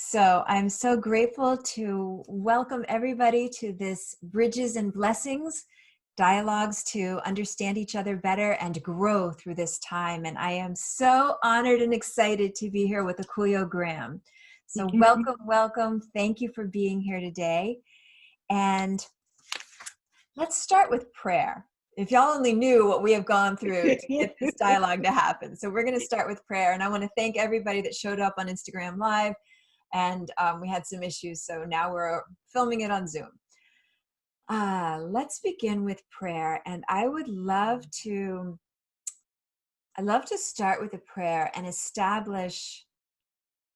So I'm so grateful to welcome everybody to this Bridges and Blessings dialogues to understand each other better and grow through this time. And I am so honored and excited to be here with Akuyoe Graham. So welcome, welcome. Thank you for being here today. And let's start with prayer. If y'all only knew what we have gone through to get this dialogue to happen. So we're going to start with prayer. And I want to thank everybody that showed up on Instagram Live. And we had some issues, so now we're filming it on Zoom. Let's begin with prayer. And I would love to start with a prayer and establish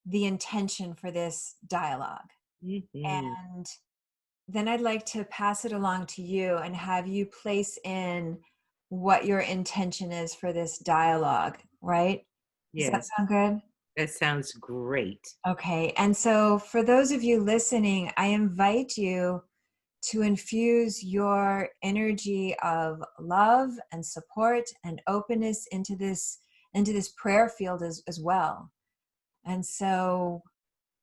the intention for this dialogue. And then I'd like to pass it along to you and have you place in what your intention is for this dialogue, right? Yes. Does that sound good? That sounds great. Okay. And so for those of you listening, I invite you to infuse your energy of love and support and openness into this prayer field as well. And so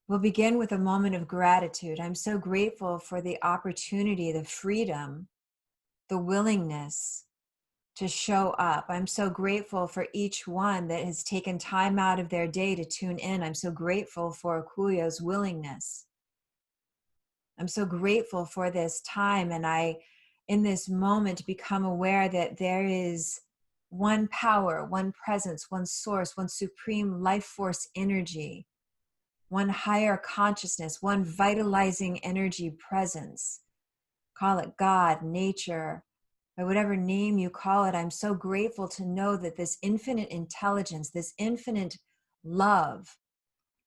we'll begin with a moment of gratitude. I'm so grateful for the opportunity, the freedom, the willingness to show up. I'm so grateful for each one that has taken time out of their day to tune in. I'm so grateful for Akuyo's willingness. I'm so grateful for this time. And I, in this moment, become aware that there is one power, one presence, one source, one supreme life force energy, one higher consciousness, one vitalizing energy presence. Call it God, nature, by whatever name you call it. I'm so grateful to know that this infinite intelligence, this infinite love,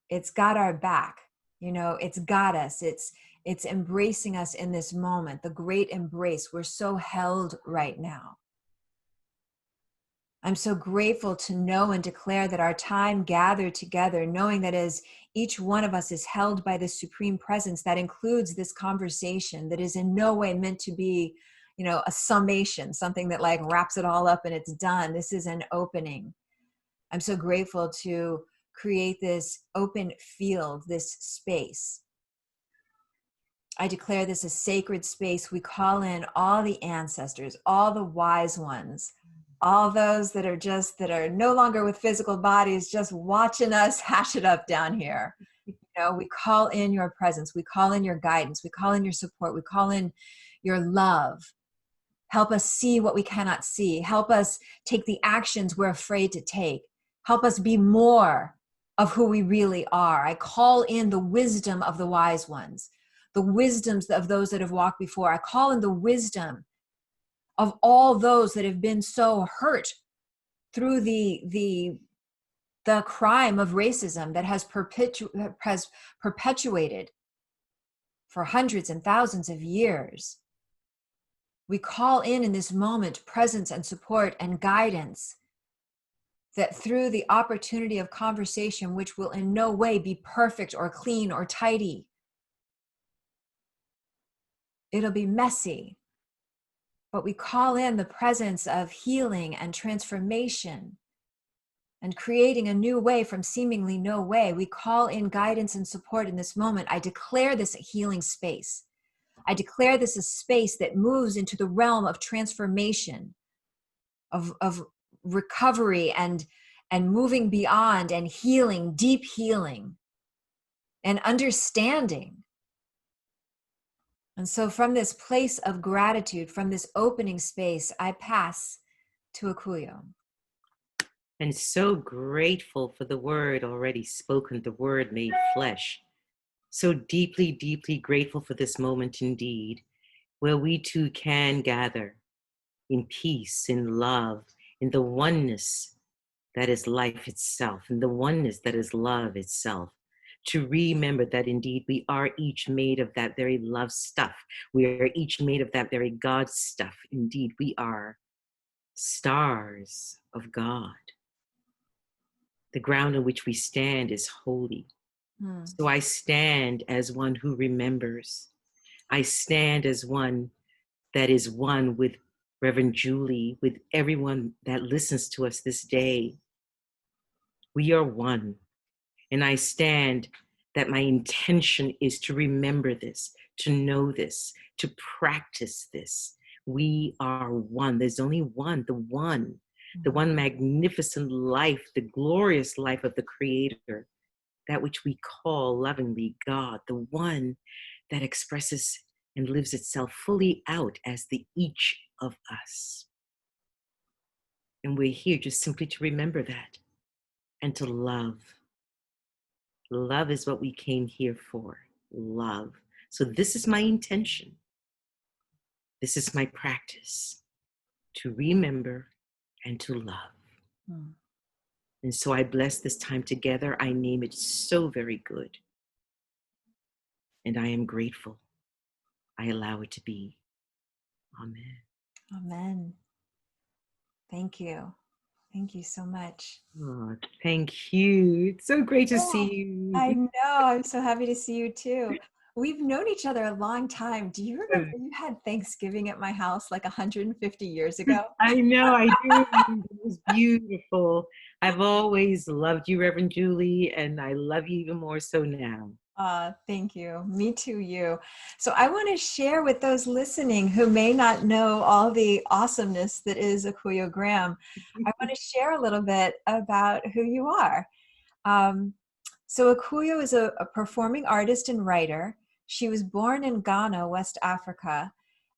it's got our back. You know, it's got us. It's embracing us in this moment, the great embrace. We're so held right now. I'm so grateful to know and declare that our time gathered together, knowing that as each one of us is held by the supreme presence, that includes this conversation that is in no way meant to be, a summation, something that like wraps it all up and it's done. This is an opening. I'm so grateful to create this open field, this space. I declare this a sacred space. We call in all the ancestors, all the wise ones, all those that are no longer with physical bodies, just watching us hash it up down here. We call in your presence. We call in your guidance. We call in your support. We call in your love. Help us see what we cannot see. Help us take the actions we're afraid to take. Help us be more of who we really are. I call in the wisdom of the wise ones, the wisdoms of those that have walked before. I call in the wisdom of all those that have been so hurt through the crime of racism that has perpetuated for hundreds and thousands of years. We call in this moment presence and support and guidance, that through the opportunity of conversation, which will in no way be perfect or clean or tidy, it'll be messy, but we call in the presence of healing and transformation and creating a new way from seemingly no way. We call in guidance and support in this moment. I declare this a healing space. I declare this a space that moves into the realm of transformation, of recovery and moving beyond and healing, deep healing and understanding. And so from this place of gratitude, from this opening space, I pass to Akuyoe. And so grateful for the word already spoken, the word made flesh. So deeply, deeply grateful for this moment indeed, where we two can gather in peace, in love, in the oneness that is life itself, in the oneness that is love itself. To remember that indeed we are each made of that very love stuff. We are each made of that very God stuff. Indeed, we are stars of God. The ground on which we stand is holy. So I stand as one who remembers. I stand as one that is one with Reverend Julie, with everyone that listens to us this day. We are one. And I stand that my intention is to remember this, to know this, to practice this. We are one. There's only one, the one magnificent life, the glorious life of the Creator, that which we call lovingly God, the one that expresses and lives itself fully out as the each of us. And we're here just simply to remember that and to love. Love is what we came here for. Love. So this is my intention. This is my practice, to remember and to love. Mm. And so I bless this time together. I name it so very good. And I am grateful. I allow it to be. Amen. Amen. Thank you. Thank you so much. Oh, thank you. It's so great to Yeah, see you. I know. I'm so happy to see you too. We've known each other a long time. Do you remember you had Thanksgiving at my house like 150 years ago? I know, I do remember. It was beautiful. I've always loved you, Reverend Julie, and I love you even more so now. Thank you. Me too, you. So I want to share with those listening who may not know all the awesomeness that is Akuyoe Graham. I want to share a little bit about who you are. Um, so Akuyo is a performing artist and writer. She was born in Ghana, West Africa,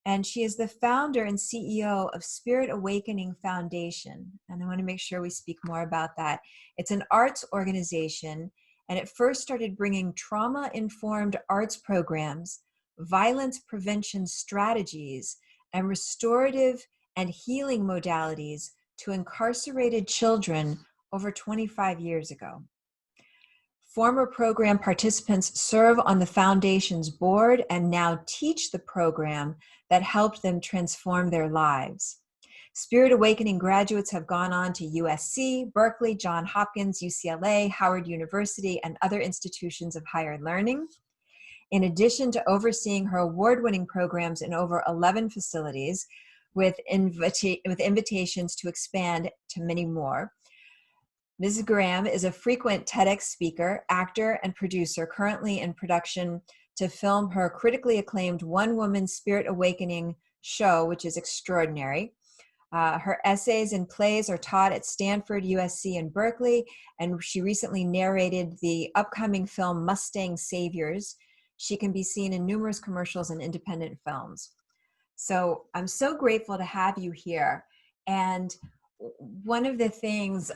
and she is the founder and CEO of Spirit Awakening Foundation. And I want to make sure we speak more about that. It's an arts organization, and it first started bringing trauma-informed arts programs, violence prevention strategies, and restorative and healing modalities to incarcerated children over 25 years ago. Former program participants serve on the foundation's board and now teach the program that helped them transform their lives. Spirit Awakening graduates have gone on to USC, Berkeley, Johns Hopkins, UCLA, Howard University, and other institutions of higher learning. In addition to overseeing her award-winning programs in over 11 facilities with invitations to expand to many more, Ms. Graham is a frequent TEDx speaker, actor, and producer, currently in production to film her critically acclaimed one-woman Spirit Awakening show, which is extraordinary. Her essays and plays are taught at Stanford, USC, and Berkeley, and she recently narrated the upcoming film Mustang Saviors. She can be seen in numerous commercials and independent films. So I'm so grateful to have you here. And one of the things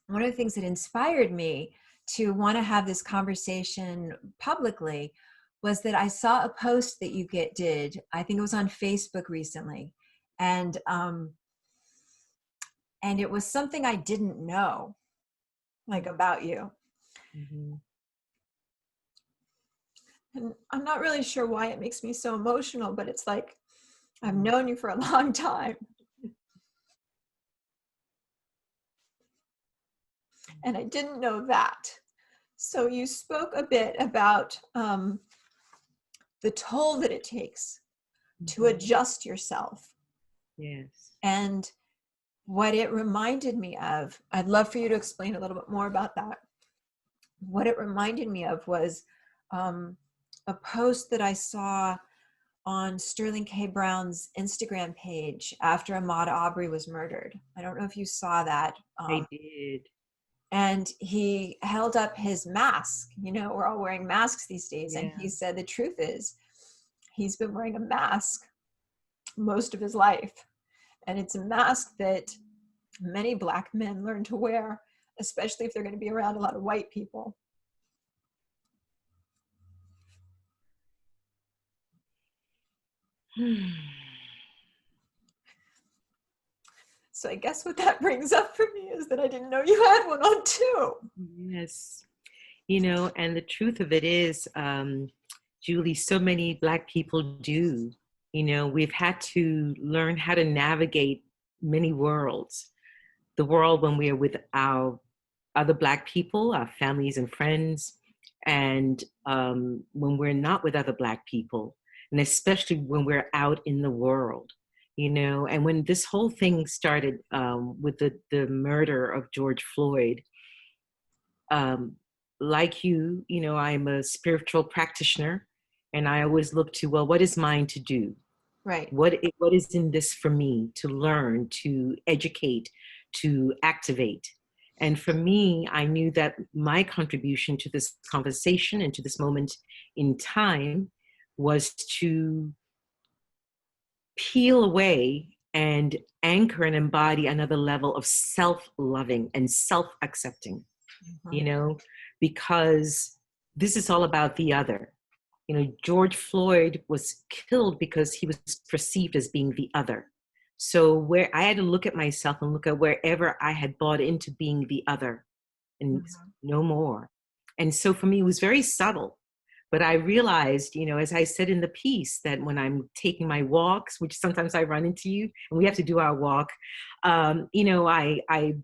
that inspired me to want to have this conversation publicly was that I saw a post that you did. I think it was on Facebook recently, and it was something I didn't know, like, about you. Mm-hmm. And I'm not really sure why it makes me so emotional, but it's like I've known you for a long time. And I didn't know that. So you spoke a bit about the toll that it takes to adjust yourself. Yes. And what it reminded me of, I'd love for you to explain a little bit more about that. What it reminded me of was a post that I saw on Sterling K. Brown's Instagram page after Ahmaud Arbery was murdered. I don't know if you saw that. I did. And he held up his mask. You know, we're all wearing masks these days. Yeah. And he said the truth is he's been wearing a mask most of his life. And it's a mask that many Black men learn to wear, especially if they're going to be around a lot of white people. So I guess what that brings up for me is that I didn't know you had one on too. Yes. You know, and the truth of it is, Julie, so many Black people do. You know, we've had to learn how to navigate many worlds. The world when we are with our other Black people, our families and friends, and when we're not with other Black people, and especially when we're out in the world, you know. And when this whole thing started with the murder of George Floyd, like you know, I'm a spiritual practitioner, and I always look to, well, what is mine to do? Right. What is in this for me to learn, to educate, to activate? And for me, I knew that my contribution to this conversation and to this moment in time was to peel away and anchor and embody another level of self-loving and self-accepting, Mhm. you know, because this is all about the other. You know, George Floyd was killed because he was perceived as being the other. So where I had to look at myself and look at wherever I had bought into being the other and Mhm. no more. And so for me, it was very subtle. But I realized, you know, as I said in the piece, that when I'm taking my walks, which sometimes I run into you, and we have to do our walk, you know,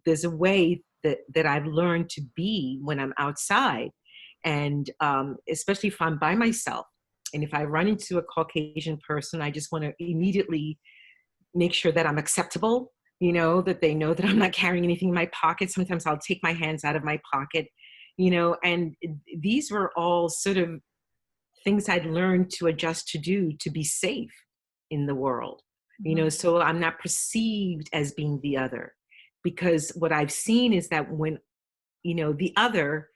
there's a way that I've learned to be when I'm outside, and especially if I'm by myself, and if I run into a Caucasian person, I just want to immediately make sure that I'm acceptable, you know, that they know that I'm not carrying anything in my pocket. Sometimes I'll take my hands out of my pocket, you know, and these were all sort of things I'd learned to adjust to do to be safe in the world, you know, Mhm. so I'm not perceived as being the other. Because what I've seen is that when, you know, the other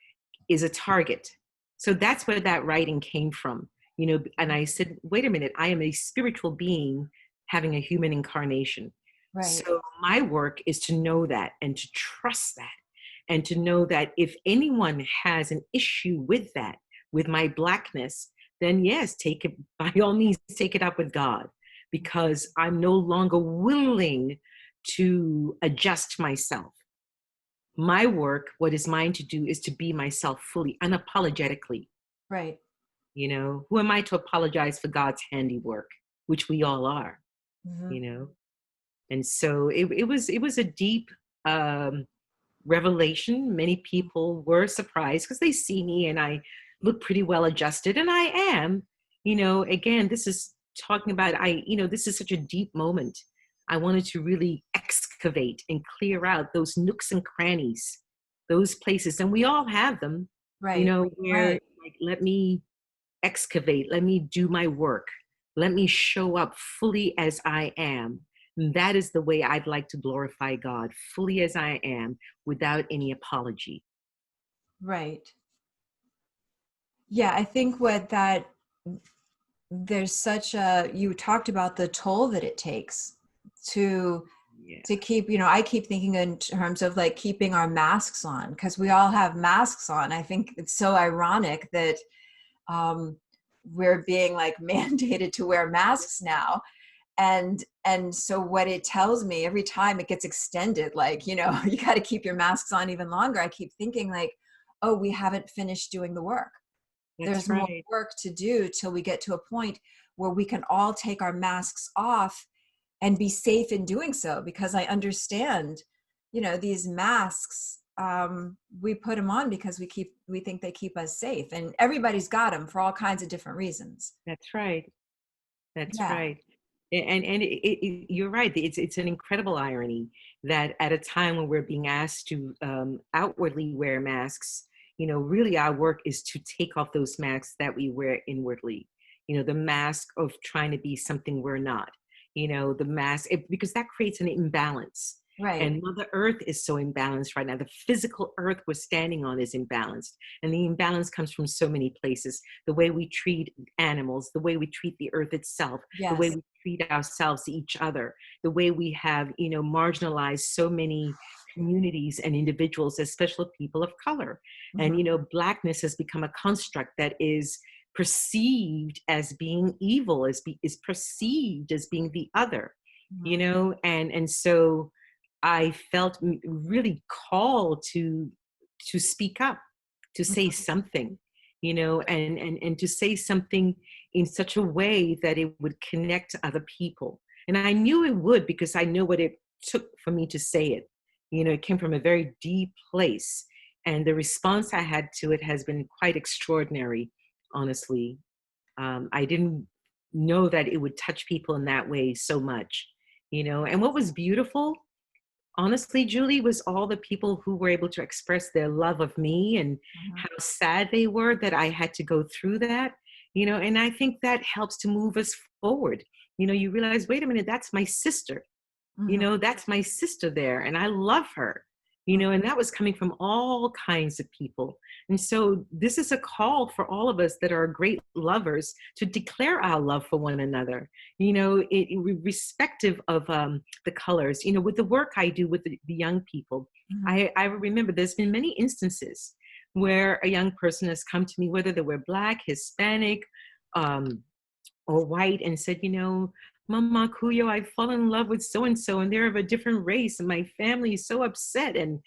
is a target. So that's where that writing came from, you know. And I said, wait a minute, I am a spiritual being having a human incarnation. Right. So my work is to know that and to trust that, and to know that if anyone has an issue with that, with my blackness, then yes, take it, by all means, take it up with God, because I'm no longer willing to adjust myself. My work, what is mine to do, is to be myself fully, unapologetically. Right. You know, who am I to apologize for God's handiwork, which we all are, Mhm. you know? And so it was a deep revelation. Many people were surprised because they see me and I look pretty well adjusted, and I am, you know, again, this is talking about, you know, this is such a deep moment. I wanted to really excavate and clear out those nooks and crannies, those places, and we all have them, you Right. know, where Right. like, let me excavate, let me do my work, let me show up fully as I am. And that is the way I'd like to glorify God, fully as I am, without any apology. Right. Yeah, I think what that there's such a you talked about the toll that it takes to Yeah, keep, I keep thinking in terms of like keeping our masks on because we all have masks on. I think it's so ironic that um we're being like mandated to wear masks now. And so what it tells me every time it gets extended, like, you got to keep your masks on even longer. I keep thinking like, oh, we haven't finished doing the work. There's that's more right. work to do till we get to a point where we can all take our masks off and be safe in doing so, because I understand, these masks, we put them on because we think they keep us safe, and everybody's got them for all kinds of different reasons. That's right. That's Yeah. right. And you're right. It's an incredible irony that at a time when we're being asked to outwardly wear masks, you know, really our work is to take off those masks that we wear inwardly. You know, the mask of trying to be something we're not. You know, the mask, because that creates an imbalance. Right. And Mother Earth is so imbalanced right now. The physical earth we're standing on is imbalanced. And the imbalance comes from so many places. The way we treat animals, the way we treat the earth itself, the way Yes. we treat ourselves, each other, the way we have, you know, marginalized so many communities and individuals, especially people of color. And, Mhm. you know, blackness has become a construct that is perceived as being evil, is perceived as being the other, you Mhm. know, and so I felt really called to speak up, to say Mhm. something, you know, and to say something in such a way that it would connect to other people. And I knew it would, because I know what it took for me to say it. You know, it came from a very deep place. And the response I had to it has been quite extraordinary, honestly. I didn't know that it would touch people in that way so much, you know. And what was beautiful honestly, Julie, was all the people who were able to express their love of me and Mhm. how sad they were that I had to go through that, and I think that helps to move us forward. You realize, wait a minute, that's my sister. Mhm. That's my sister there, and I love her. Mhm. And that was coming from all kinds of people. And so this is a call for all of us that are great lovers to declare our love for one another, respective of the colors. With the work I do with the young people, Mhm. I remember there's been many instances where a young person has come to me, whether they were Black, Hispanic, um, or white, and said, Mama Kuyo, I've fallen in love with so and so, and they're of a different race, and my family is so upset. And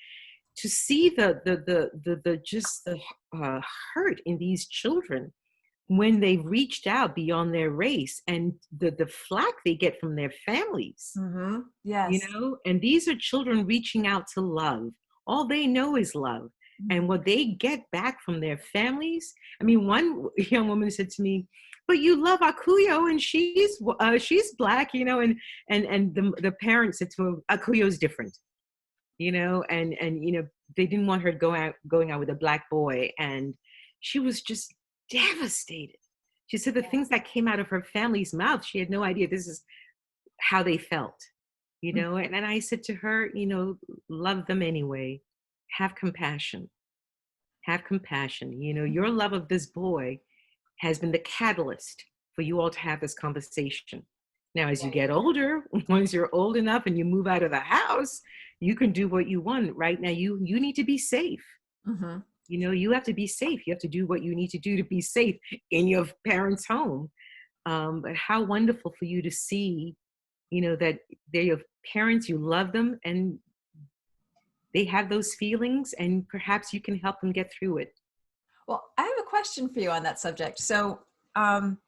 to see the just the uh, hurt in these children when they've reached out beyond their race, and the flack they get from their families, Mhm. Yes. and these are children reaching out to love. All they know is love. Mhm. And what they get back from their families, I mean, one young woman said to me, but you love Akuyo, and she's Black, and the parents said to her, Akuyo's different, and they didn't want her going out with a Black boy. And she was just devastated. She said the things that came out of her family's mouth, she had no idea this is how they felt, Mhm. and I said to her, love them anyway. Have compassion. Have compassion. Your love of this boy has been the catalyst for you all to have this conversation. Now, as you Right. get older, once you're old enough and you move out of the house, you can do what you want. Right now, you need to be safe. Mhm. You have to be safe. You have to do what you need to do to be safe in your parents' home. But how wonderful for you to see, that they're your parents, you love them, and they have those feelings, and perhaps you can help them get through it. Well, I have a question for you on that subject. So, um,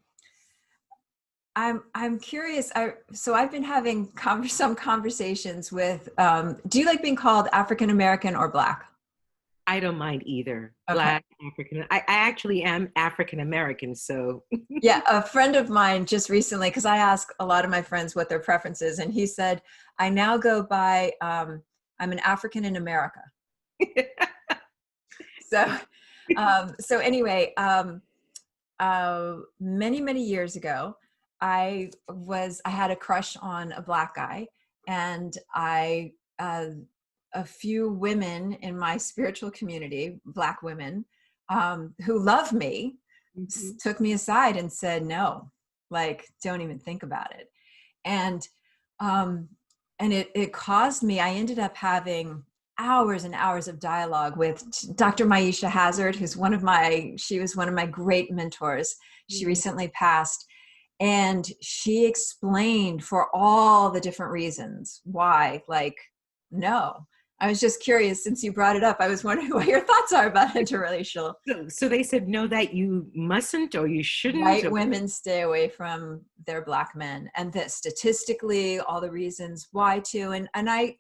I'm curious. So I've been having some conversations with. Do you like being called African American or Black? I don't mind either. Okay. Black, African. I actually am African American, so Yeah, a friend of mine just recently, because I ask a lot of my friends what their preference is, and he said, "I now go by I'm an African in America." So, so anyway, many years ago, I had a crush on a Black guy, and a few women in my spiritual community, Black women, who love me, Mhm. took me aside and said, "No, like, don't even think about it." And um, and it caused me. I ended up having hours and hours of dialogue with Dr. Maisha Hazard, she was one of my great mentors. She Mhm. recently passed, and she explained for all the different reasons why, like, no. I was just curious, since you brought it up, I was wondering what your thoughts are about interracial. So they said no, that you mustn't or you shouldn't. White Or, women stay away from their Black men, and that statistically all the reasons why too. And I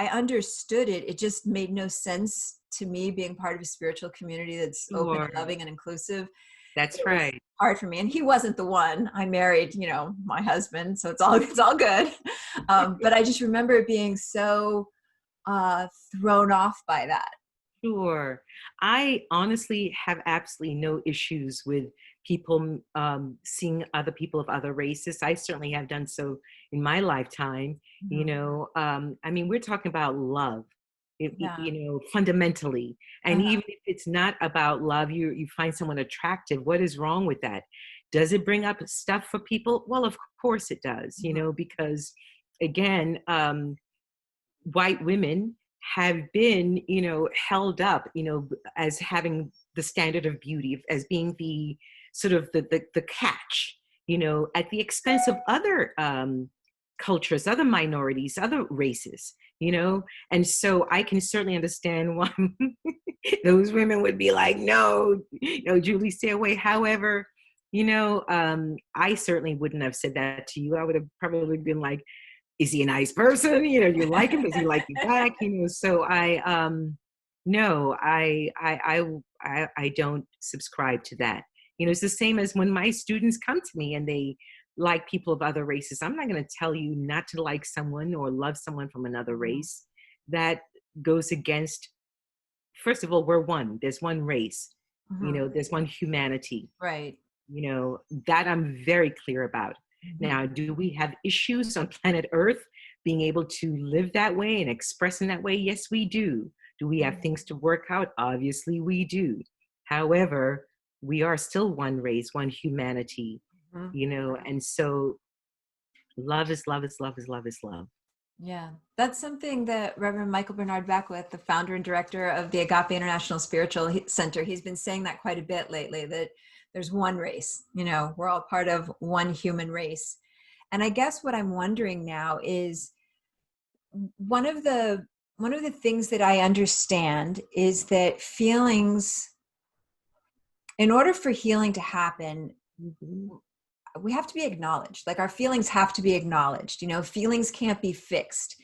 understood it. It just made no sense to me, being part of a spiritual community that's open and sure, loving and inclusive. that's It was right. hard for me, and he wasn't the one. I married, my husband, so it's all good. But I just remember being so uh thrown off by that. Sure. I honestly have absolutely no issues with people seeing other people of other races. I certainly have done so in my lifetime. Mhm. I mean, we're talking about love, Yeah. fundamentally. And Uh-huh. even if it's not about love, you find someone attractive. What is wrong with that? Does it bring up stuff for people? Well, of course it does, Mhm. because again, white women have been, held up, as having the standard of beauty, as being the sort of the catch, at the expense of other cultures, other minorities, other races, and so I can certainly understand why those women would be like, no, Julie, stay away. However, I certainly wouldn't have said that to you. I would have probably been like, is he a nice person? Do you like him? Does he like you back? So no, I don't subscribe to that. It's the same as when my students come to me and they like people of other races. I'm not going to tell you not to like someone or love someone from another Mhm. race. that goes against, first of all, we're one. There's one race. Mhm. There's one humanity. Right. That I'm very clear about. Mhm. Now, do we have issues on planet Earth being able to live that way and express in that way? Yes, we do. Do we have Mhm. things to work out? Obviously, we do. However, we are still one race, one humanity, Mhm. and so love is love is love is love is love. Yeah, that's something that Reverend Michael Bernard Beckwith, the founder and director of the Agape International Spiritual Center, he's been saying that quite a bit lately, that there's one race, we're all part of one human race. And I guess what I'm wondering now is one of the one of the things that I understand is that feelings, in order for healing to happen, Mhm. we have to be acknowledged. Like, our feelings have to be acknowledged. Feelings can't be fixed,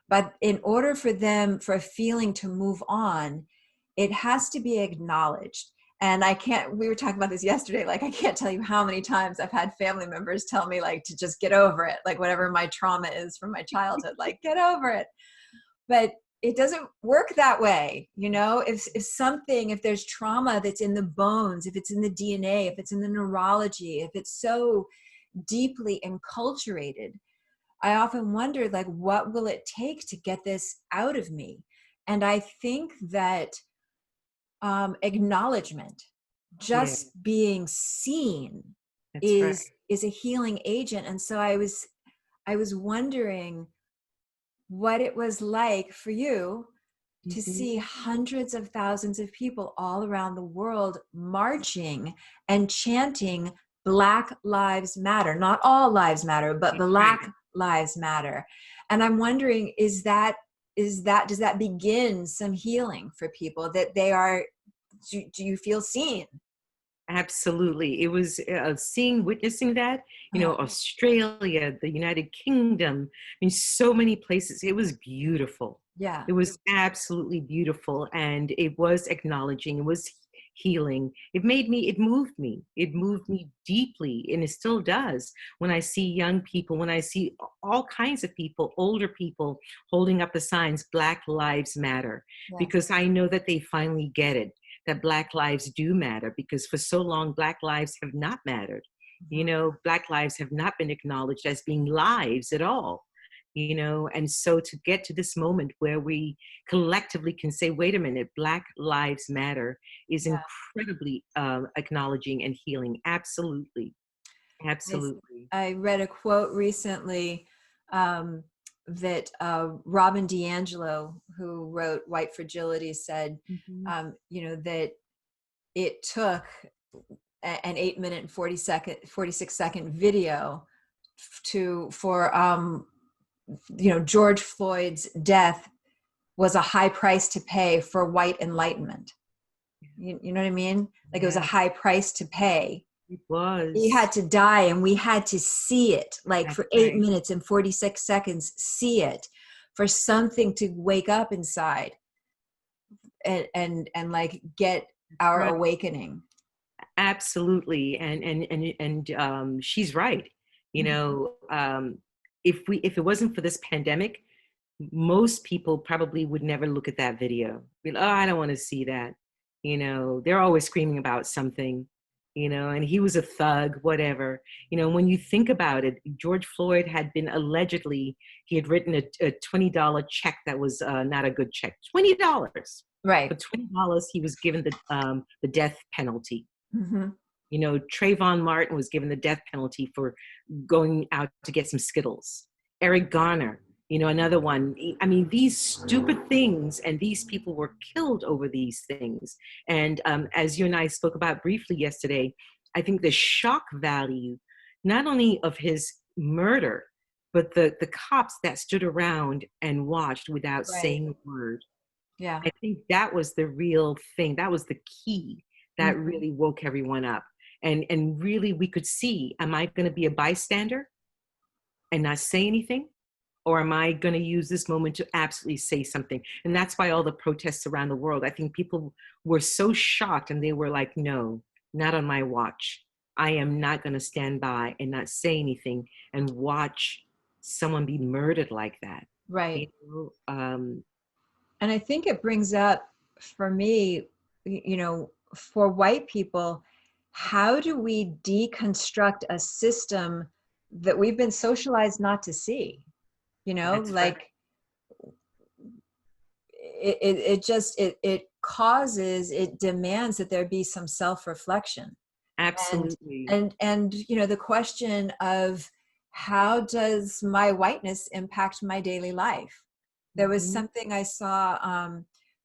but in order for a feeling to move on, it has to be acknowledged. And we were talking about this yesterday, like, I can't tell you how many times I've had family members tell me, like, to just get over it, like whatever my trauma is from my childhood, like, get over it. But it doesn't work that way. If there's trauma that's in the bones, if it's in the DNA, if it's in the neurology, if it's so deeply enculturated, I often wondered, like, what will it take to get this out of me? And I think that acknowledgement, Yeah, just being seen, that's right. is a healing agent. And so I was wondering what it was like for you to Mhm. see hundreds of thousands of people all around the world marching and chanting Black Lives Matter. Not all lives matter, but That's right. Black Lives Matter. And I'm wondering, does that begin some healing for people, that do you feel seen? Absolutely. It was witnessing that, Uh, Australia, the United Kingdom, I mean, so many places. It was beautiful. yeah. It was absolutely beautiful. And it was acknowledging, it was healing. It moved me. It moved me deeply. And it still does when I see young people, when I see all kinds of people, older people holding up the signs, Black Lives Matter, Yeah. because I know that they finally get it, that Black lives do matter, because for so long, Black lives have not mattered. Mhm. Black lives have not been acknowledged as being lives at all. And so to get to this moment where we collectively can say, wait a minute, Black lives matter, is incredibly acknowledging and healing. Absolutely. I, s- Absolutely. I read a quote recently, um, that Robin DiAngelo, who wrote White Fragility, said, Mhm. that it took an 8 minute and 46-second video for George Floyd's death was a high price to pay for white enlightenment. You know what I mean? Like, it was a Yeah, high price to pay. it He was. had to die, and we had to see it, like, That's for eight right. minutes and 46 seconds, see it, for something to wake up inside and like get our Right. awakening. Absolutely. And she's right. You Mhm. know, um, if it wasn't for this pandemic, most people probably would never look at that video. Be like, oh, I don't want to see that. They're always screaming about something, and he was a thug, whatever. When you think about it, George Floyd had been allegedly, he had written a $20 check that was not a good check. $20. For Right. $20, he was given the death penalty. Hmm. Trayvon Martin was given the death penalty for going out to get some Skittles. Eric Garner, another one. I mean, these stupid things, and these people were killed over these things. And as you and I spoke about briefly yesterday, I think the shock value, not only of his murder, but the cops that stood around and watched without Right. saying a word. Yeah. I think that was the real thing. That was the key that Mhm. really woke everyone up. And really we could see, am I going to be a bystander and not say anything? Or am I going to use this moment to absolutely say something? And that's why all the protests around the world, I think people were so shocked and they were like, no, not on my watch. I am not going to stand by and not say anything and watch someone be murdered like that. You Right. know, um, And I think it brings up for me, for white people, how do we deconstruct a system that we've been socialized not to see? That's right. Like it demands that there be some self-reflection. and Absolutely. and the question of how does my whiteness impact my daily life. There was Hmm. something I saw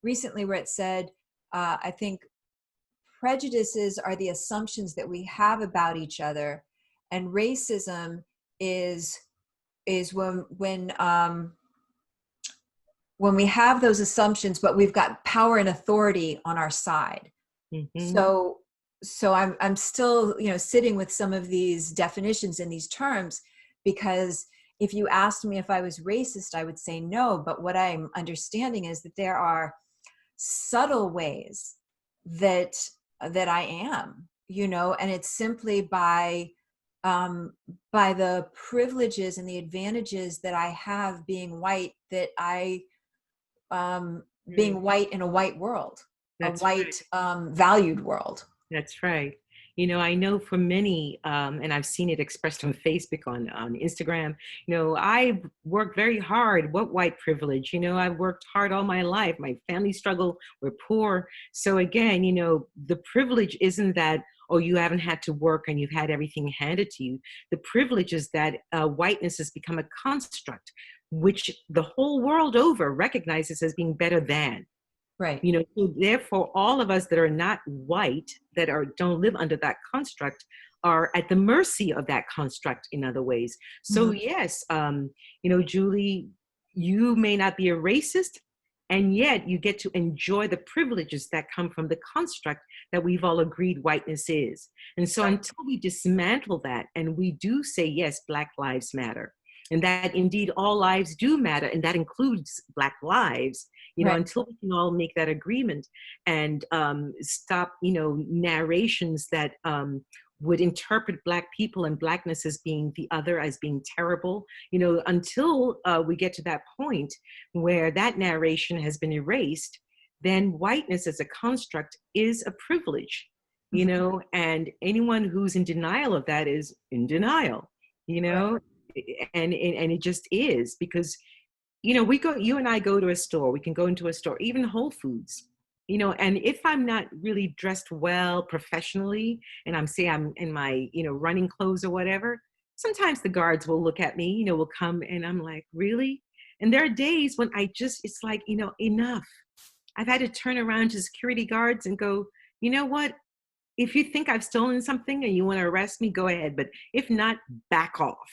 recently where it said, I think prejudices are the assumptions that we have about each other, and racism is is when we have those assumptions but we've got power and authority on our side. Hmm. So so I'm still sitting with some of these definitions and these terms, because if you asked me if I was racist, I would say no, but what I'm understanding is that there are subtle ways that I am, and it's simply um by the privileges and the advantages that I have being white, that I Mm. being white in a white world, a That's right. white valued world. That's right. I know for many, and I've seen it expressed on Facebook, on Instagram, I've worked very hard. What white privilege? I've worked hard all my life. My family struggle, we're poor. So again, the privilege isn't that, oh, you haven't had to work and you've had everything handed to you. The privilege is that whiteness has become a construct, which the whole world over recognizes as being better than. Right. So therefore, all of us that are not white, that don't live under that construct, are at the mercy of that construct in other ways. So Mhm. yes, Julie, you may not be a racist, and yet you get to enjoy the privileges that come from the construct that we've all agreed whiteness is. And so Right. until we dismantle that and we do say, yes, Black lives matter, and that indeed all lives do matter, and that includes Black lives, Right. until we can all make that agreement and stop, narrations that would interpret Black people and Blackness as being the other, as being terrible, until we get to that point where that narration has been erased, then whiteness as a construct is a privilege, Mhm. and anyone who's in denial of that is in denial, you Right. know, and it just is because you and I go to a store, we can go into a store, even Whole Foods, and if I'm not really dressed well professionally, and I'm in my, running clothes or whatever, sometimes the guards will look at me, will come, and I'm like, really? And there are days when it's like, enough. I've had to turn around to security guards and go, you know what? If you think I've stolen something and you want to arrest me, go ahead. But if not, back off,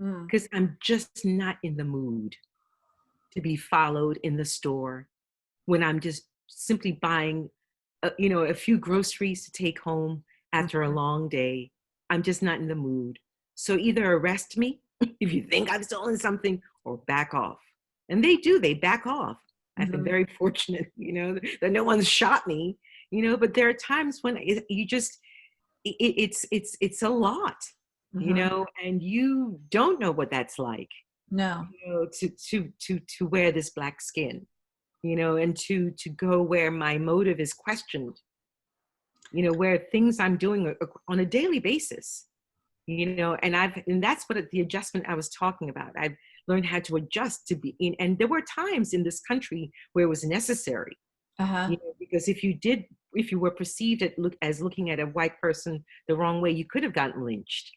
Mm. because I'm just not in the mood to be followed in the store when I'm just simply buying, a few groceries to take home after a Mhm. long day. I'm just not in the mood. So either arrest me if you think I've stolen something, or back off. And they do, they back off. I've been Mhm. very fortunate, that no one's shot me, but there are times when you just, it's a lot, Mhm. and you don't know what that's like, No. to wear this Black skin, and to go where my motive is questioned, where things I'm doing on a daily basis, and that's what the adjustment I was talking about. I've learned how to adjust to be in, and there were times in this country where it was necessary, Uh-huh. because if you were perceived as looking at a white person the wrong way, you could have gotten lynched,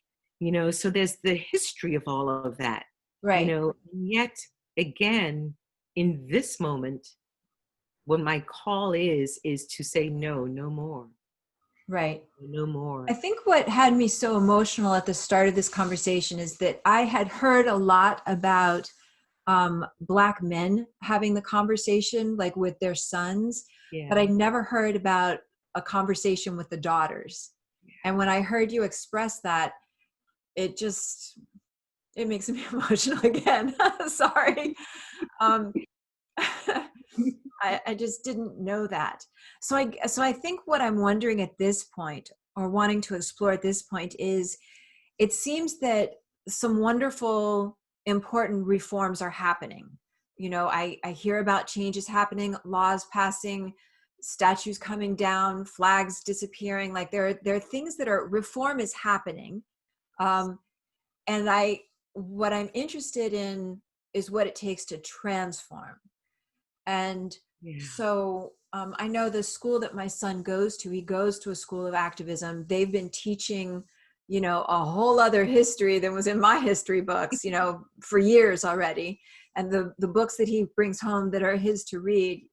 so there's the history of all of that, Right. and yet again, in this moment, what my call is to say no, no more, Right. no I more. think what had me so emotional at the start of this conversation is that I had heard a lot about Black men having the conversation, like with their sons, but Yeah. I never heard about a conversation with the daughters. And when I heard you express that, it just it makes me emotional again. Sorry. Um, I just didn't know that. So I think what I'm wondering at this point, or wanting to explore at this point, is it seems that some wonderful, important reforms are happening. I hear about changes happening, laws passing, statues coming down, flags disappearing. Like there are things that are reform is happening. Um, and what I'm interested in is what it takes to transform. And Yeah. so I know the school that my son goes to, he goes to a school of activism. They've been teaching, a whole other history than was in my history books, for years already. And the books that he brings home that are his to read,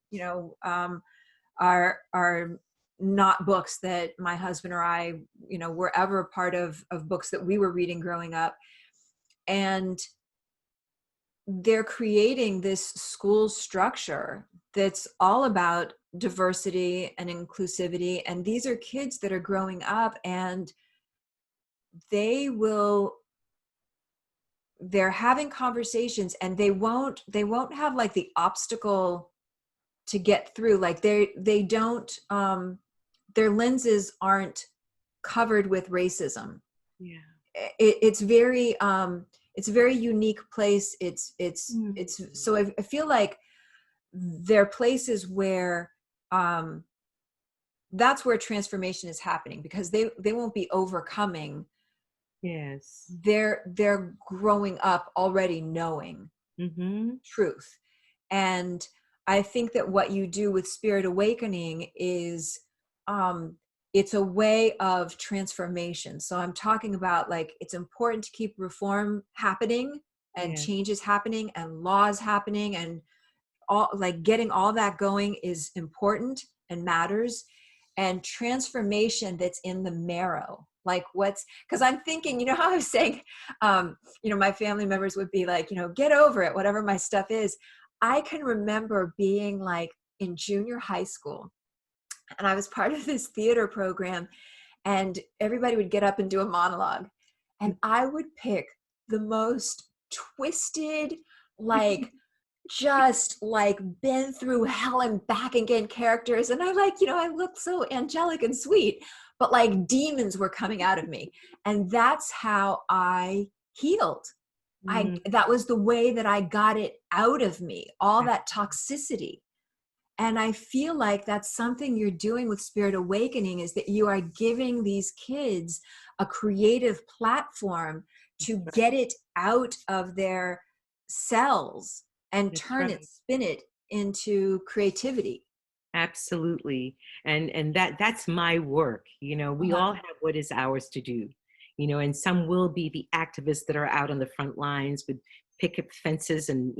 are not books that my husband or I, were ever a part of books that we were reading growing up. And they're creating this school structure that's all about diversity and inclusivity. And these are kids that are growing up, and they're having conversations, and they won't have like the obstacle to get through. Like they don't, their lenses aren't covered with racism. Yeah. It's a very unique place. It's so I feel like there are places where that's where transformation is happening, because they won't be overcoming. Yes. They're growing up already knowing Mm-hmm. truth. And I think that what you do with Spirit Awakening is it's a way of transformation. So I'm talking about, like, it's important to keep reform happening and Yes. changes happening and laws happening, and all, like, getting all that going is important and matters. And transformation that's in the marrow, like, because I'm thinking, how I was saying, my family members would be like, get over it, whatever my stuff is. I can remember being like in junior high school, and I was part of this theater program, and everybody would get up and do a monologue, and I would pick the most twisted, like, just like been through hell and back again characters. And I looked so angelic and sweet, but like demons were coming out of me. And that's how I healed. Mm. That was the way that I got it out of me, all that toxicity. And I feel like that's something you're doing with Spirit Awakening, is that you are giving these kids a creative platform to get it out of their cells and That's turn it, right. spin it into creativity. Absolutely. And that's my work. We Uh-huh. all have what is ours to do. And some will be the activists that are out on the front lines with picket fences and,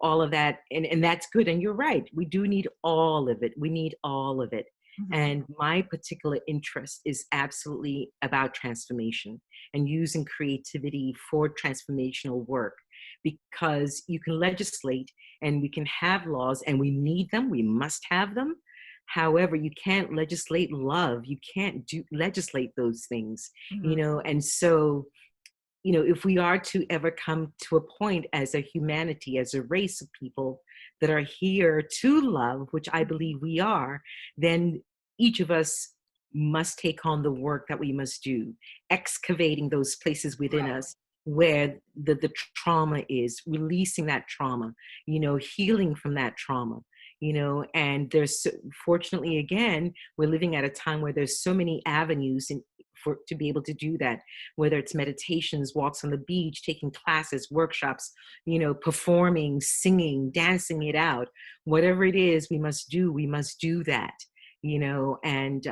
all of that. And that's good. And you're right. We do need all of it. We need all of it. Mhm. And my particular interest is absolutely about transformation and using creativity for transformational work, because you can legislate and we can have laws, and we need them, we must have them. However, you can't legislate love, you can't legislate those things. Mhm. And so, if we are to ever come to a point as a humanity, as a race of people that are here to love, which I believe we are, then each of us must take on the work that we must do, excavating those places within Right. us where the trauma is, releasing that trauma, healing from that trauma. And fortunately, again, we're living at a time where there's so many avenues to be able to do that, whether it's meditations, walks on the beach, taking classes, workshops, performing, singing, dancing it out, whatever it is we must do that. And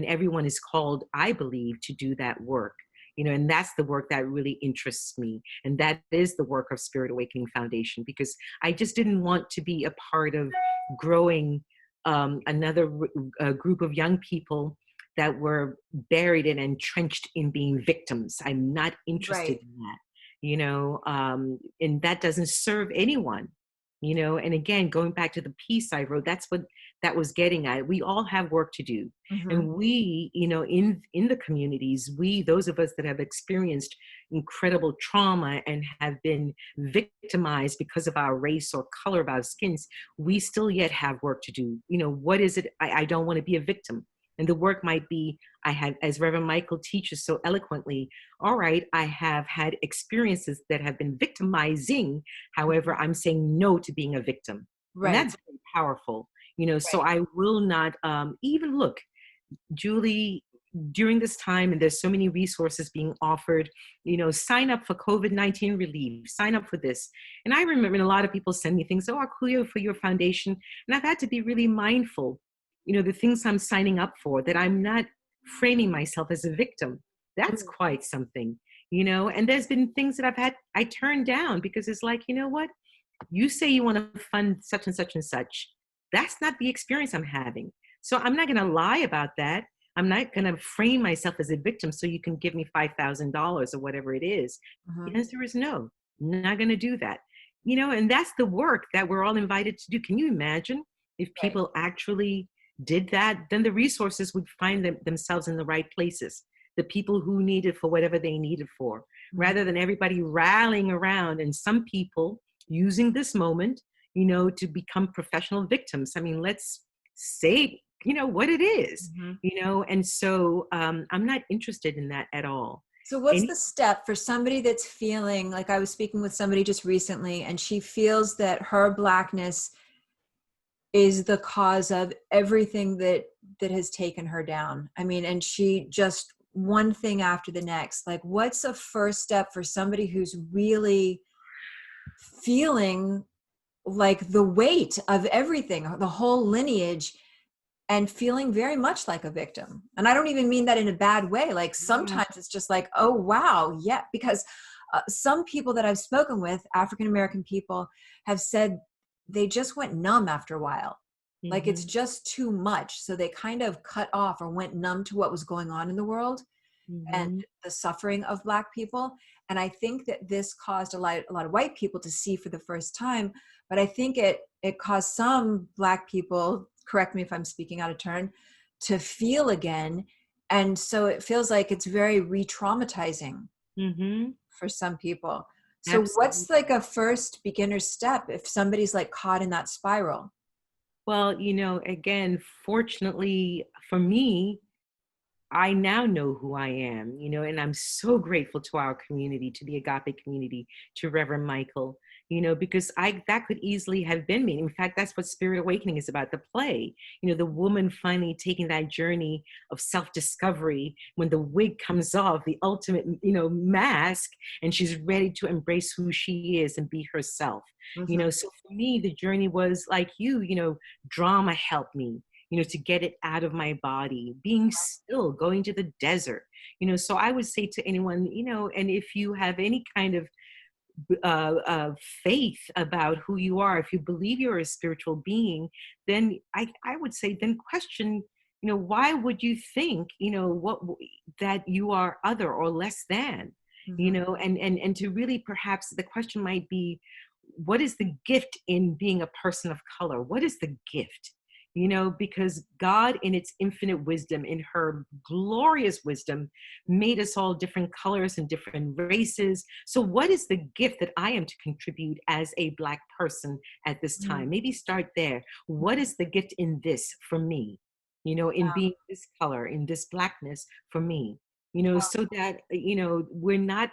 everyone is called, I believe, to do that work. And that's the work that really interests me. And that is the work of Spirit Awakening Foundation, because I just didn't want to be a part of growing another group of young people that were buried and entrenched in being victims. I'm not interested Right. in that, and that doesn't serve anyone. And again, going back to the piece I wrote, that's what that was getting at. We all have work to do. Mhm. And we, in the communities, those of us that have experienced incredible trauma and have been victimized because of our race or color of our skins, we still yet have work to do. What is it? I don't want to be a victim. And the work might be, I have, as Reverend Michael teaches so eloquently, all right, I have had experiences that have been victimizing. However, I'm saying no to being a victim. And Right. that's very powerful, so Right. I will not even look, Julie, during this time, and there's so many resources being offered, sign up for COVID-19 relief, sign up for this. And I remember a lot of people send me things, oh, Akuyo, for your foundation. And I've had to be really mindful, the things I'm signing up for, that I'm not framing myself as a victim. That's Mm. quite something, and there's been things that I turned down because it's like, you know what? You say you want to fund such and such and such. That's not the experience I'm having. So I'm not going to lie about that. I'm not going to frame myself as a victim so you can give me $5,000 or whatever it is. Mhm. The answer is no, not going to do that. And that's the work that we're all invited to do. Can you imagine if Right. people actually did that? Then the resources would find themselves in the right places. The people who need it for whatever they need it for, Mhm. rather than everybody rallying around and some people using this moment, to become professional victims. I mean, let's say, what it is, Mhm. and so I'm not interested in that at all. So what's Any, the step for somebody that's feeling like, I was speaking with somebody just recently, and she feels that her Blackness is the cause of everything that has taken her down. I mean, and she just one thing after the next. Like, what's a first step for somebody who's really feeling like the weight of everything, the whole lineage, and feeling very much like a victim? And I don't even mean that in a bad way. Like, yeah. sometimes it's just like, oh wow, yeah, because some people that I've spoken with, African American people, have said they just went numb after a while. Like, it's Mm-hmm, just too much, so they kind of cut off or went numb to what was going on in the world and mm-hmm, the suffering of Black people. And I think that this caused a lot of white people to see for the first time, but I think it caused some Black people, correct me if I'm speaking out of turn, to feel again. And so it feels like it's very re-traumatizing mm-hmm. for some people. So Absolutely. what's like a first beginner step if somebody's like caught in that spiral? Well, again, fortunately for me, I now know who I am, and I'm so grateful to our community, to the Agape community, to Reverend Michael, because that could easily have been me. In fact, that's what Spirit Awakening is about, the play. The woman finally taking that journey of self-discovery when the wig comes off, the ultimate, mask, and she's ready to embrace who she is and be herself. Mm-hmm. So for me, the journey was like drama helped me, to get it out of my body, being still, going to the desert, So I would say to anyone, and if you have any kind of faith about who you are, if you believe you're a spiritual being, then I would say, then question, why would you think, that you are other or less than, Mm-hmm. and to really, perhaps the question might be, what is the gift in being a person of color? What is the gift? Because God, in its infinite wisdom, in her glorious wisdom, made us all different colors and different races. So, what is the gift that I am to contribute as a Black person at this Mm-hmm. time? Maybe start there. What is the gift in this for me? In being this color, in this Blackness for me, so that, we're not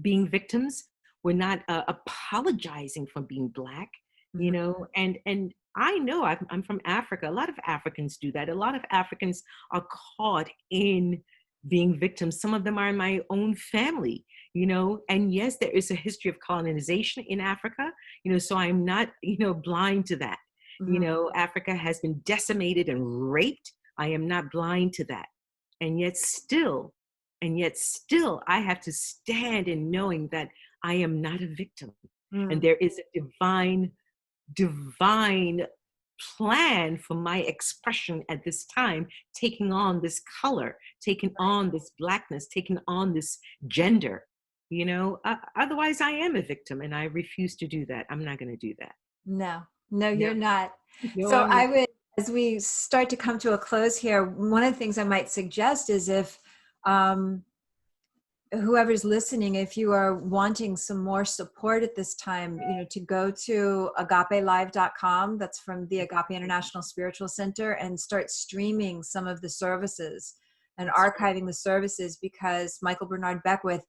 being victims. We're not apologizing for being Black, Mm-hmm. and I know I'm from Africa. A lot of Africans do that. A lot of Africans are caught in being victims. Some of them are in my own family, and yes, there is a history of colonization in Africa, so I'm not, blind to that. Mm-hmm. Africa has been decimated and raped. I am not blind to that. And yet still, I have to stand in knowing that I am not a victim. And Mm-hmm. there is a divine plan for my expression at this time, taking on this color, taking on this Blackness, taking on this gender. Otherwise I am a victim, and I refuse to do that. I'm not going to do that. No, no, No, you're not. no, So I'm not. I would, as we start to come to a close here, one of the things I might suggest is if um, whoever's listening, if you are wanting some more support at this time, to go to agapelive.com, that's from the Agape International Spiritual Center, and start streaming some of the services and That's right. archiving the services, because Michael Bernard Beckwith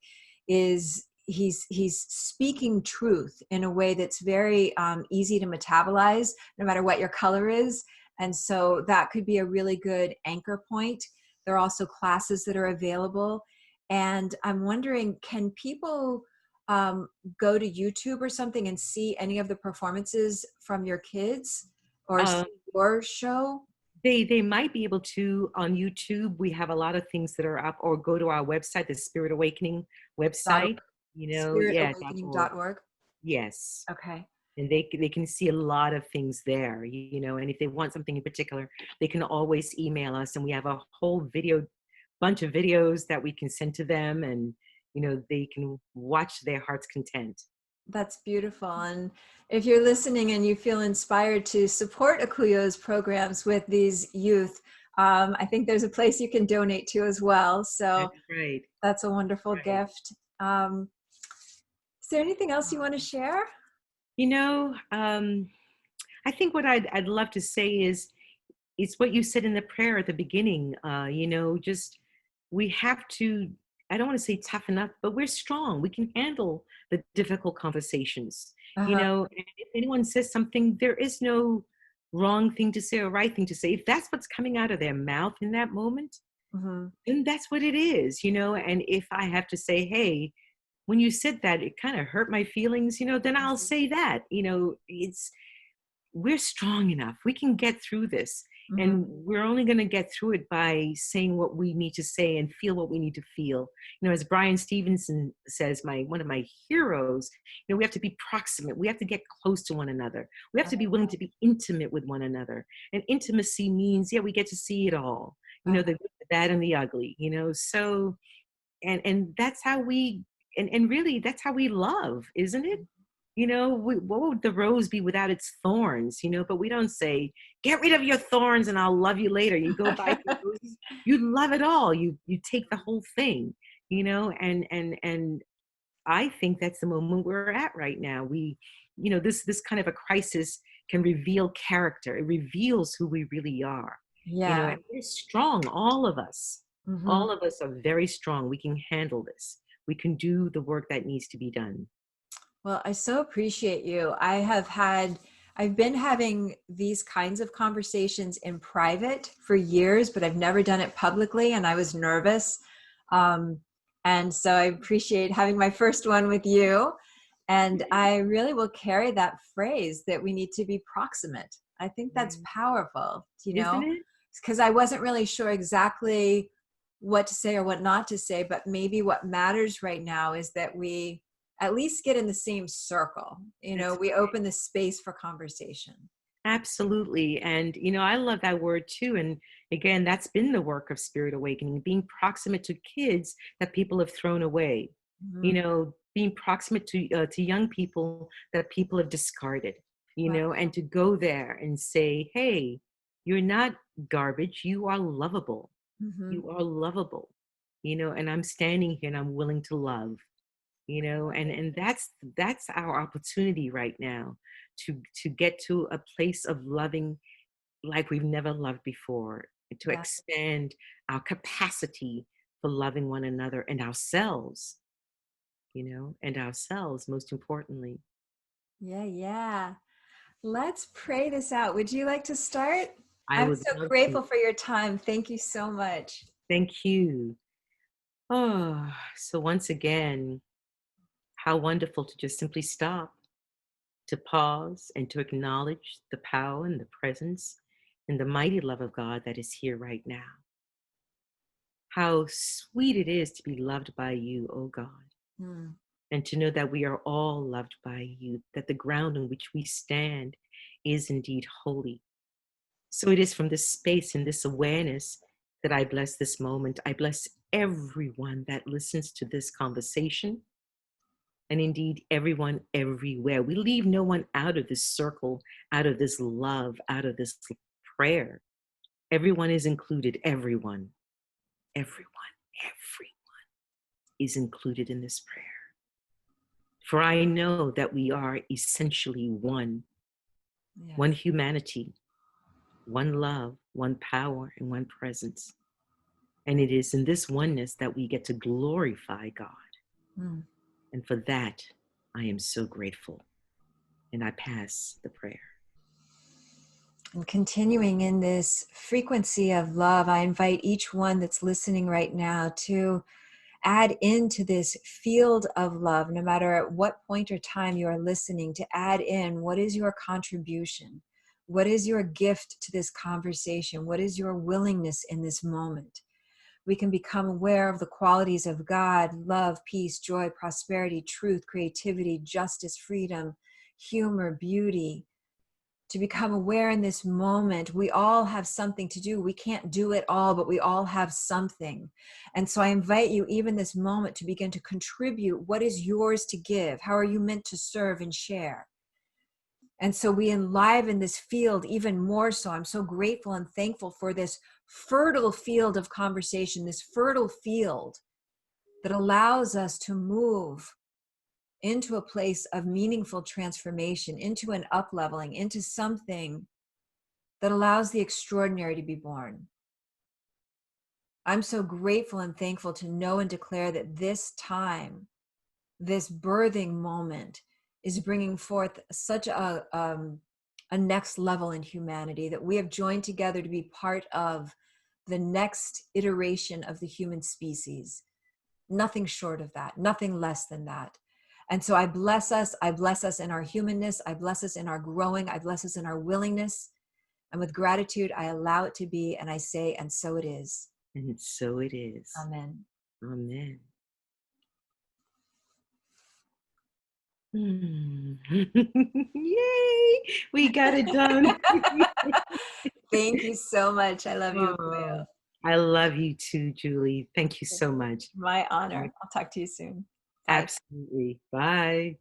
he's speaking truth in a way that's very easy to metabolize, no matter what your color is. And so that could be a really good anchor point. There are also classes that are available. And I'm wondering, can people um, go to YouTube or something and see any of the performances from your kids, or Um, see your show? they might be able to on YouTube. We have a lot of things that are up, or go to our website, the Spirit Awakening Dot org, website. Yeah, .org. spiritawakening.org. Yes, Okay. and they can see a lot of things there. And if they want something in particular, they can always email us, and we have a whole bunch of videos that we can send to them, and they can watch their heart's content. That's beautiful. And if you're listening and you feel inspired to support Akuyo's programs with these youth, I think there's a place you can donate to as well. So That's right. that's a wonderful Right. gift. Is there anything else you want to share? You know, I think what I'd love to say is it's what you said in the prayer at the beginning. Just we have to. I don't want to say toughen up, but we're strong. We can handle the difficult conversations. Uh-huh. And if anyone says something, there is no wrong thing to say or right thing to say. If that's what's coming out of their mouth in that moment, Hmm. then that's what it is. And if I have to say, hey, when you said that, it kind of hurt my feelings, then I'll say that. It's we're strong enough. We can get through this. Hmm. And we're only going to get through it by saying what we need to say and feel what we need to feel. As Brian Stevenson says, one of my heroes, we have to be proximate. We have to get close to one another. We have to be willing to be intimate with one another. And intimacy means, yeah, we get to see it all, the good, the bad, and the ugly, so, and that's how we, and really that's how we love, isn't it? What would the rose be without its thorns? But we don't say, get rid of your thorns and I'll love you later. You go buy some roses, you love it all. You take the whole thing, and I think that's the moment we're at right now. This kind of a crisis can reveal character. It reveals who we really are. Yeah. And we're strong, all of us. Hmm. All of us are very strong. We can handle this. We can do the work that needs to be done. Well, I so appreciate you. I've been having these kinds of conversations in private for years, but I've never done it publicly, and I was nervous. Um, and so I appreciate having my first one with you. And I really will carry that phrase that we need to be proximate. I think that's Mm. powerful, Isn't it? because I wasn't really sure exactly what to say or what not to say, but maybe what matters right now is that we at least get in the same circle. That's We open the space for conversation. absolutely. And, I love that word too. And again, that's been the work of Spirit Awakening, being proximate to kids that people have thrown away, Mhm. being proximate to young people that people have discarded, Wow. and to go there and say, hey, you're not garbage. You are lovable. Mhm. You are lovable, and I'm standing here and I'm willing to love. And that's our opportunity right now to get to a place of loving like we've never loved before, and to Yeah. expand our capacity for loving one another and ourselves most importantly. Yeah. Yeah. Let's pray this out. Would you like to start? I I'm would so love to. grateful for your time. Thank you so much. Thank you. Oh, so once again, how wonderful to just simply stop, to pause and to acknowledge the power and the presence and the mighty love of God that is here right now. How sweet it is to be loved by you, oh God, Mm. and to know that we are all loved by you, that the ground on which we stand is indeed holy. So it is from this space and this awareness that I bless this moment. I bless everyone that listens to this conversation, and indeed everyone everywhere. We leave no one out of this circle, out of this love, out of this prayer. Everyone is included, everyone, everyone, everyone. is included in this prayer. For I know that we are essentially one, one Yes. humanity, one love, one power, and one presence. And it is in this oneness that we get to glorify God. Mm. And for that, I am so grateful. And I pass the prayer. And continuing in this frequency of love, I invite each one that's listening right now to add into this field of love, no matter at what point or time you are listening, to add in what is your contribution? What is your gift to this conversation? What is your willingness in this moment? We can become aware of the qualities of God: love, peace, joy, prosperity, truth, creativity, justice, freedom, humor, beauty. To become aware in this moment, we all have something to do. We can't do it all, but we all have something. And so I invite you, even this moment, to begin to contribute. What is yours to give? How are you meant to serve and share? And so we enliven this field even more so. I'm so grateful and thankful for this fertile field of conversation, this fertile field that allows us to move into a place of meaningful transformation, into an up-leveling, into something that allows the extraordinary to be born. I'm so grateful and thankful to know and declare that this time, this birthing moment, is bringing forth such a next level in humanity, that we have joined together to be part of the next iteration of the human species. Nothing short of that, nothing less than that. And so I bless us in our humanness, I bless us in our growing, I bless us in our willingness. And with gratitude, I allow it to be, and I say, and so it is. And so it is. Amen. Amen. Yay! We got it done. Thank you so much. I love you, Oh, Akuyoe. I love you too, Julie. Thank you so much. My honor. I'll talk to you soon. Bye. Absolutely. Bye.